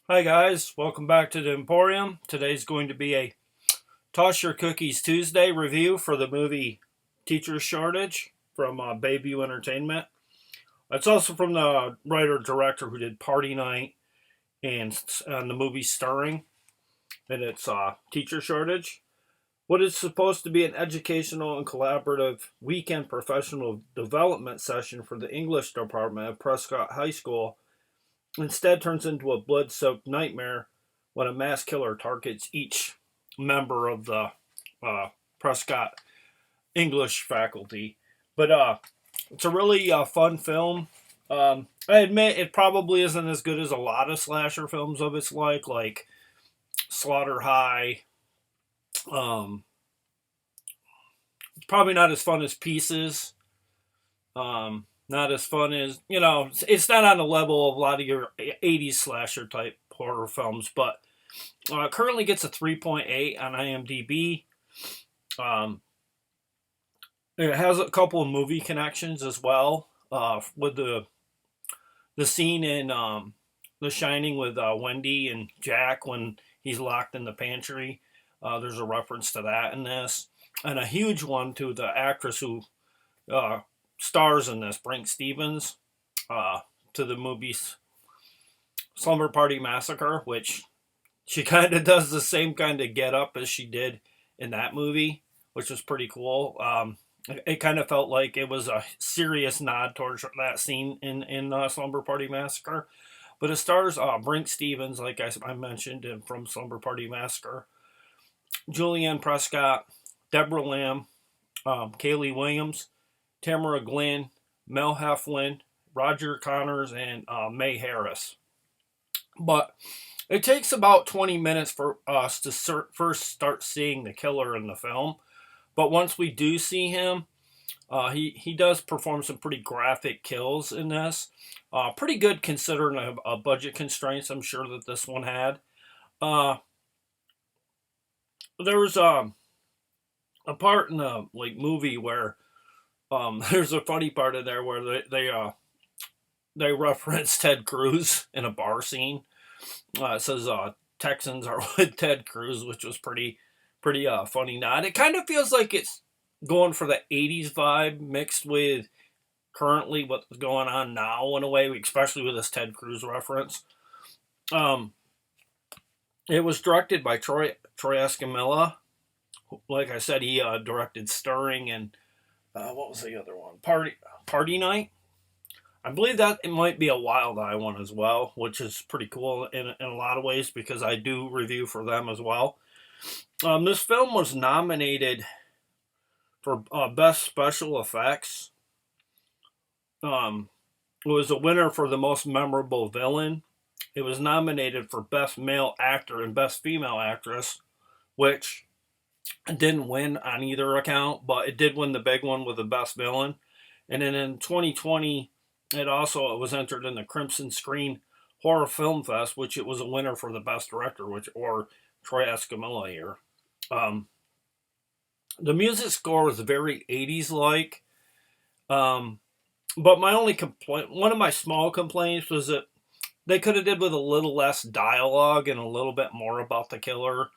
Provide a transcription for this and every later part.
Hi guys, welcome back to the Emporium. Today's going to be a Toss Your Cookies Tuesday review for the movie Teacher Shortage from Bayview Entertainment. It's also from the writer-director who did Party Night and the movie Stirring, and it's Teacher Shortage. What is supposed to be an educational and collaborative weekend professional development session for the English department at Prescott High School instead turns into a blood-soaked nightmare when a mass killer targets each member of the Prescott English faculty. But it's a really fun film. I admit it probably isn't as good as a lot of slasher films of its like Slaughter High. It's probably not as fun as Pieces. Not as fun as, it's not on the level of a lot of your 80s slasher type horror films, but currently gets a 3.8 on IMDb. It has a couple of movie connections as well, with the scene in The Shining with Wendy and Jack when he's locked in the pantry. There's a reference to that in this. And a huge one to the actress who stars in this, Brinke Stevens, to the movie's Slumber Party Massacre, which she kind of does the same kind of get up as she did in that movie, which was pretty cool. It kind of felt like it was a serious nod towards that scene in Slumber Party Massacre. But it stars Brinke Stevens, like I mentioned, from Slumber Party Massacre, Julianne Prescott, Debra Lamb, Kaylee Williams, Tamara Glynn, Mel Heflin, Roger Connors, and Mae Harris. But it takes about 20 minutes for us to first start seeing the killer in the film. But once we do see him, he does perform some pretty graphic kills in this. Pretty good considering a budget constraints I'm sure that this one had. There was a part in the movie where there's a funny part in there where they reference Ted Cruz in a bar scene. It says Texans are with Ted Cruz, which was pretty funny nod. It kind of feels like it's going for the 80s vibe mixed with currently what's going on now in a way, especially with this Ted Cruz reference. It was directed by Troy Escamilla. Like I said, he directed Stirring and what was the other one? Party Night. I believe that it might be a Wild Eye one as well, which is pretty cool in a lot of ways because I do review for them as well. This film was nominated for Best Special Effects. It was a winner for the Most Memorable Villain. It was nominated for Best Male Actor and Best Female Actress, which didn't win on either account, but it did win the big one with the Best Villain. And then in 2020, it was entered in the Crimson Screen Horror Film Fest, which it was a winner for the Best Director, or Troy Escamilla here. The music score was very 80s like. But my only complaint, one of my small complaints, was that they could have did with a little less dialogue and a little bit more about the killer,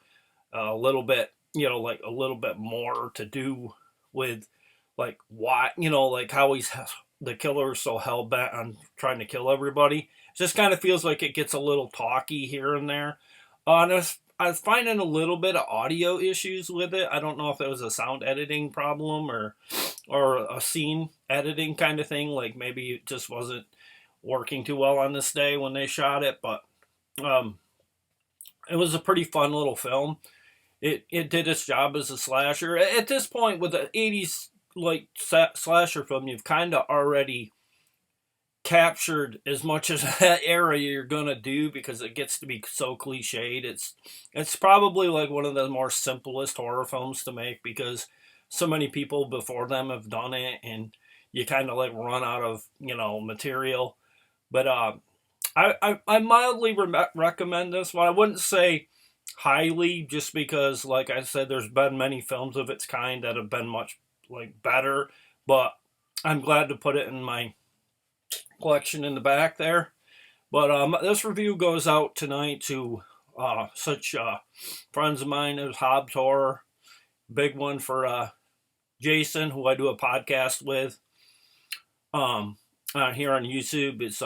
a little bit, like a little bit more to do with, like, why, like how the killer is so hell bent on trying to kill everybody. It just kind of feels like it gets a little talky here and there. And I was finding a little bit of audio issues with it. I don't know if it was a sound editing problem or a scene editing kind of thing. Like maybe it just wasn't working too well on this day when they shot it. But it was a pretty fun little film. It did its job as a slasher. At this point, with the 80s slasher film, you've kind of already captured as much as that era you're gonna do because it gets to be so cliched. It's probably like one of the more simplest horror films to make because so many people before them have done it, and you kind of like run out of material. But I mildly recommend this one. I wouldn't say highly, just because, like I said, there's been many films of its kind that have been much better. But I'm glad to put it in my collection in the back there. But this review goes out tonight to such friends of mine as Hobbs Horror. Big one for Jason, who I do a podcast with. Here on YouTube, it's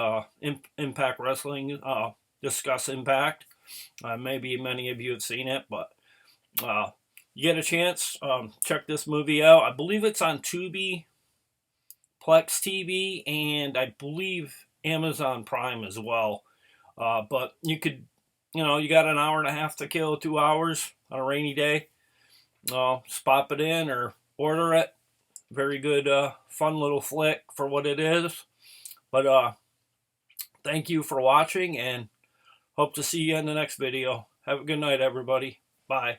Impact Wrestling. Discuss Impact. Maybe many of you have seen it, but you get a chance, check this movie out. I believe it's on Tubi, Plex TV, and I believe Amazon Prime as well. But you could, you got an hour and a half to kill, 2 hours on a rainy day. Just pop it in or order it. Very good, fun little flick for what it is. But thank you for watching, and hope to see you in the next video. Have a good night, everybody. Bye.